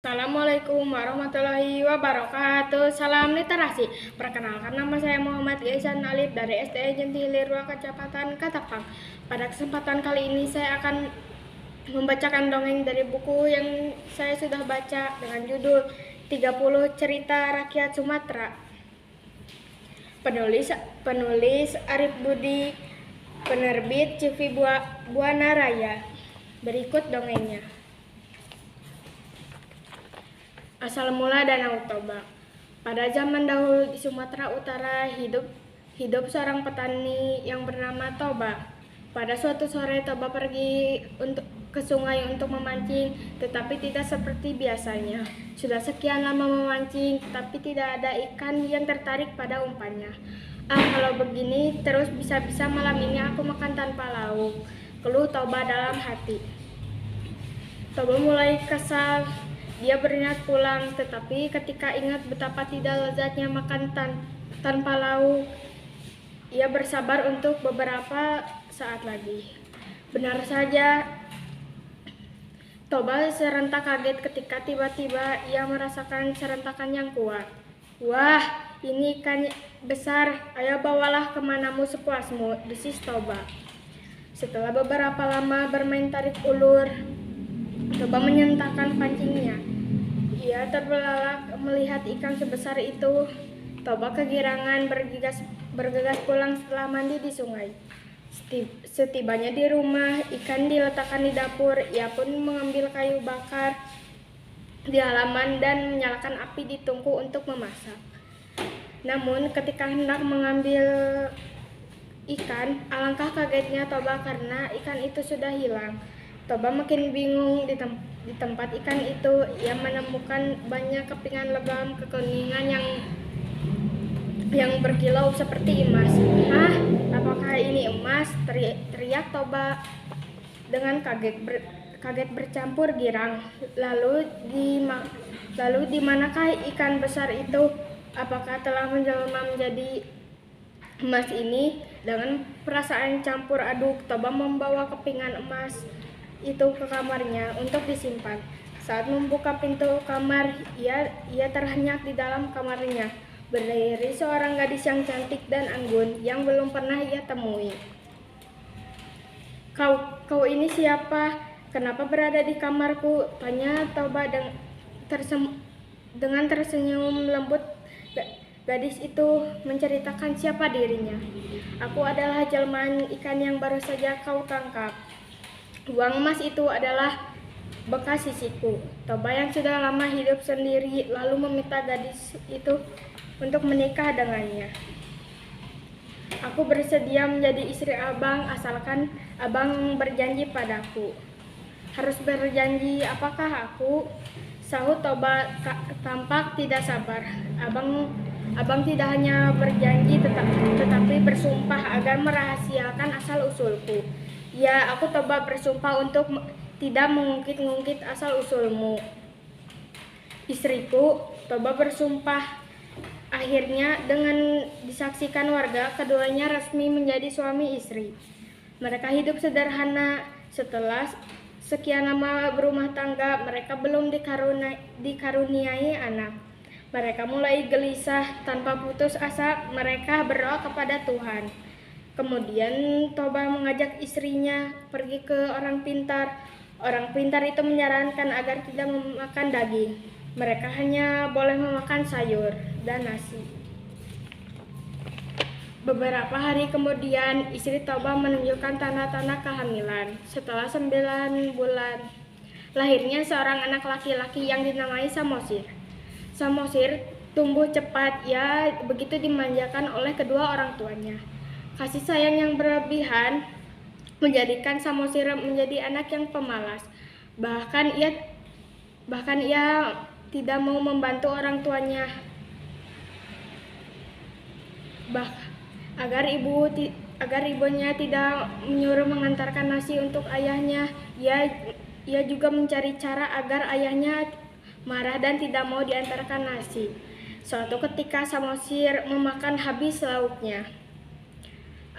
Assalamualaikum warahmatullahi wabarakatuh. Salam literasi. Perkenalkan, nama saya Muhammad Ihsan Alif dari SD Jentihilir Kecamatan Katapang. Pada kesempatan kali ini saya akan membacakan dongeng dari buku yang saya sudah baca dengan judul 30 Cerita Rakyat Sumatera. Penulis Arif Budi, penerbit CV Buana Raya. Berikut dongengnya. Asal mula Danau Toba. Pada zaman dahulu di Sumatera Utara hidup seorang petani yang bernama Toba. Pada suatu sore Toba pergi ke sungai untuk memancing, tetapi tidak seperti biasanya. Sudah sekian lama memancing, tapi tidak ada ikan yang tertarik pada umpannya. Kalau begini terus bisa-bisa malam ini aku makan tanpa lauk, keluh Toba dalam hati. Toba mulai kesal. Dia berniat pulang, tetapi ketika ingat betapa tidak lezatnya makan tanpa lauk, ia bersabar untuk beberapa saat lagi. Benar saja, Toba serentak kaget ketika tiba-tiba ia merasakan serentakan yang kuat. Wah, ini ikan besar, ayo bawalah kemanamu sepuasmu, desis Toba. Setelah beberapa lama bermain tarik ulur, Toba menyentakkan pancingnya. Ia terbelalak melihat ikan sebesar itu. Toba kegirangan bergegas pulang setelah mandi di sungai. Setibanya di rumah, ikan diletakkan di dapur. Ia pun mengambil kayu bakar di halaman dan menyalakan api di tungku untuk memasak. Namun ketika hendak mengambil ikan, alangkah kagetnya Toba karena ikan itu sudah hilang. Toba makin bingung. Di tempat ikan itu, ia menemukan banyak kepingan lebam kekuningan yang berkilau seperti emas. Hah? Apakah ini emas? Teriak Toba dengan kaget bercampur girang. Lalu di manakah ikan besar itu? Apakah telah menjelma menjadi emas ini? Dengan perasaan campur aduk, Toba membawa kepingan emas itu ke kamarnya untuk disimpan. Saat membuka pintu kamar, ia terhenyak di dalam kamarnya. Berdiri seorang gadis yang cantik dan anggun yang belum pernah ia temui. Kau ini siapa? Kenapa berada di kamarku? Tanya Toba dengan tersenyum lembut. Gadis itu menceritakan siapa dirinya. Aku adalah jelmaan ikan yang baru saja kau tangkap. Uang emas itu adalah bekas sisiku. Toba yang sudah lama hidup sendiri lalu meminta gadis itu untuk menikah dengannya. Aku bersedia menjadi istri abang asalkan abang berjanji padaku. Harus berjanji apakah aku? Sahut Toba tampak tidak sabar. Abang tidak hanya berjanji tetapi bersumpah agar merahasiakan asal usulku. Ya, aku Toba bersumpah untuk tidak mengungkit-ungkit asal usulmu. Istriku, Toba bersumpah. Akhirnya dengan disaksikan warga, keduanya resmi menjadi suami istri. Mereka hidup sederhana. Setelah sekian lama berumah tangga, mereka belum dikaruniai anak. Mereka mulai gelisah. Tanpa putus asa, mereka berdoa kepada Tuhan. Kemudian Toba mengajak istrinya pergi ke orang pintar. Orang pintar itu menyarankan agar tidak memakan daging. Mereka hanya boleh memakan sayur dan nasi. Beberapa hari kemudian, istri Toba menunjukkan tanda-tanda kehamilan. Setelah 9 bulan, lahirnya seorang anak laki-laki yang dinamai Samosir. Samosir tumbuh cepat. Ia begitu dimanjakan oleh kedua orang tuanya. Kasih sayang yang berlebihan menjadikan Samosir menjadi anak yang pemalas. Bahkan ia tidak mau membantu orang tuanya. Agar ibunya tidak menyuruh mengantarkan nasi untuk ayahnya, ia juga mencari cara agar ayahnya marah dan tidak mau diantarkan nasi. Suatu ketika Samosir memakan habis lauknya.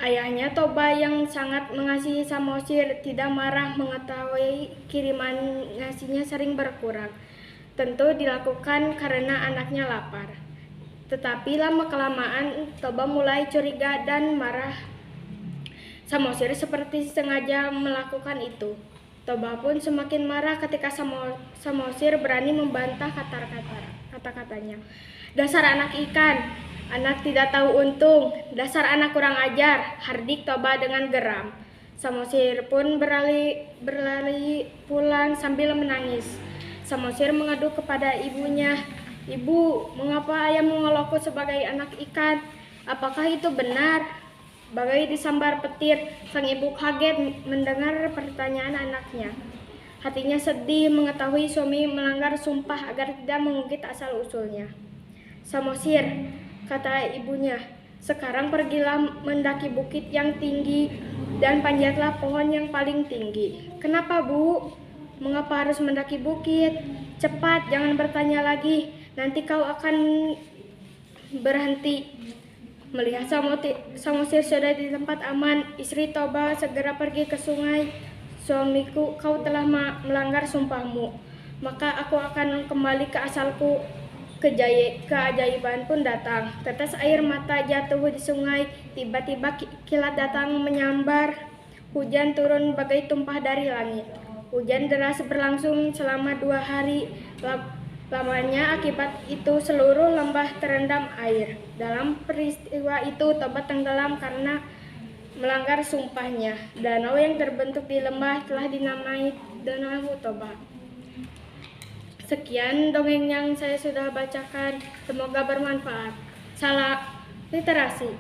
Ayahnya Toba yang sangat mengasihi Samosir tidak marah mengetahui kiriman nasinya sering berkurang. tentu dilakukan karena anaknya lapar. Tetapi lama-kelamaan Toba mulai curiga dan marah. Samosir seperti sengaja melakukan itu. Toba pun semakin marah ketika Samosir berani membantah kata-katanya. Dasar anak ikan, anak tidak tahu untung, dasar anak kurang ajar, hardik Toba dengan geram. Samosir pun berlari pulang sambil menangis. Samosir mengadu kepada ibunya, "Ibu, mengapa ayah mengolokku sebagai anak ikan? Apakah itu benar?" Bagai disambar petir, sang ibu kaget mendengar pertanyaan anaknya. Hatinya sedih mengetahui suami melanggar sumpah agar tidak mengungkit asal-usulnya. "Samosir," kata ibunya, "sekarang pergilah mendaki bukit yang tinggi dan panjatlah pohon yang paling tinggi." "Kenapa, Bu? Mengapa harus mendaki bukit? Cepat, jangan bertanya lagi, nanti kau akan berhenti." Melihat Samosir sudah di tempat aman, istri Toba segera pergi ke sungai. "Suamiku, kau telah melanggar sumpahmu, maka aku akan kembali ke asalku." Keajaiban pun datang. Tetes air mata jatuh di sungai. Tiba-tiba kilat datang menyambar. Hujan turun bagai tumpah dari langit. Hujan deras berlangsung selama 2 hari. Lamanya akibat itu seluruh lembah terendam air. Dalam peristiwa itu Toba tenggelam karena melanggar sumpahnya. Danau yang terbentuk di lembah telah dinamai Danau Toba. Sekian dongeng yang saya sudah bacakan. Semoga bermanfaat. Salam literasi.